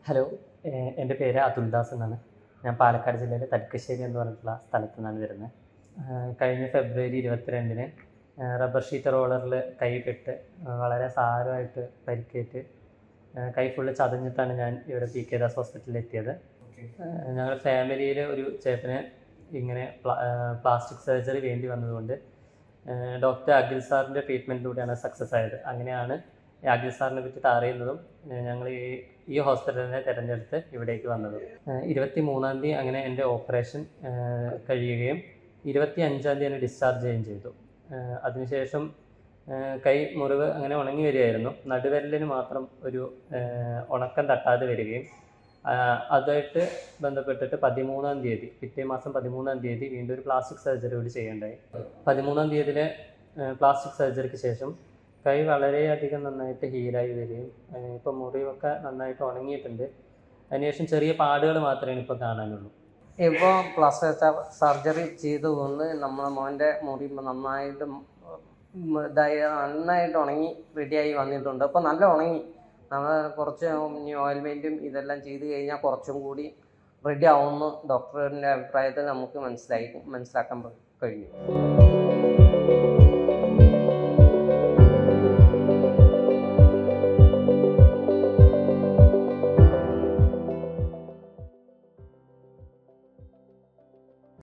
Hello, എൻ്റെ പേര് അതുൽദാസ് എന്നാണ്. ഞാൻ പാലക്കാട് ജില്ലയിലെ തലക്കശ്ശേരി എന്ന് പറഞ്ഞിട്ടുള്ള സ്ഥലത്തു നിന്നാണ് വരുന്നത്. കഴിഞ്ഞ ഫെബ്രുവരി 22-ന് റബ്ബർ ഷീറ്റ് റോളറിൽ കൈ പെട്ട് വളരെ സാരമായിട്ട് പരിക്കേറ്റ് കൈ ഫുള്ള് ചതഞ്ഞിട്ടാണ് ഞാൻ ഇവിടെ പി കെ ദാസ് ഹോസ്പിറ്റലിൽ എത്തിയത്. ഞങ്ങളുടെ ഫാമിലിയിൽ ഒരു ചേട്ടന് ഇങ്ങനെ പ്ലാസ്റ്റിക് സർജറി വേണ്ടി വന്നതുകൊണ്ട് ഡോക്ടർ അഖിൽ സാറിൻ്റെ ട്രീറ്റ്മെൻറ്റിലൂടെയാണ് സക്സസ് ആയത്. അങ്ങനെയാണ് അഖിൽ സാറിനെ പറ്റിയിട്ട് അറിയുന്നതും ഞങ്ങൾ ഈ ഹോസ്പിറ്റലിനെ തിരഞ്ഞെടുത്ത് ഇവിടേക്ക് വന്നതും. 23-ാം തീയതി അങ്ങനെ എൻ്റെ ഓപ്പറേഷൻ കഴിയുകയും 25-ാം തീയതി എന്നെ ഡിസ്ചാർജ് ചെയ്യുകയും ചെയ്തു. അതിനുശേഷം കൈ മുറിവ് അങ്ങനെ ഉണങ്ങി വരികയായിരുന്നു. നടുവിരലിന് മാത്രം ഒരു ഉണക്കം തട്ടാതെ വരികയും അതുമായിട്ട് ബന്ധപ്പെട്ടിട്ട് 13-ാം തീയതി പിറ്റേ മാസം 13-ാം തീയതി വീണ്ടും ഒരു പ്ലാസ്റ്റിക് സർജറി കൂടി ചെയ്യേണ്ടായി. 13-ാം തീയതിയിലെ പ്ലാസ്റ്റിക് സർജറിക്ക് ശേഷം കൈ വളരെയധികം നന്നായിട്ട് ഹീലായി വരികയും ഇപ്പോൾ മുറിവൊക്കെ നന്നായിട്ട് ഉണങ്ങിയിട്ടുണ്ട്. അതിനുശേഷം ചെറിയ പാടുകൾ മാത്രമേ ഇപ്പോൾ കാണാനുള്ളൂ. ഇപ്പോൾ പ്ലാസ്റ്റിക് സർജറി ചെയ്തുകൊണ്ട് നമ്മളെ മോൻ്റെ മുറി നന്നായിട്ട് ഉണങ്ങി റെഡിയായി വന്നിട്ടുണ്ട്. അപ്പോൾ നല്ല ഉണങ്ങി. നമ്മൾ കുറച്ച് ഓയിൽമെൻറ്റും ഇതെല്ലാം ചെയ്ത് കഴിഞ്ഞാൽ കുറച്ചും കൂടി റെഡി ആവുമെന്ന് ഡോക്ടറിൻ്റെ അഭിപ്രായത്തിൽ നമുക്ക് മനസ്സിലാക്കാൻ കഴിഞ്ഞു.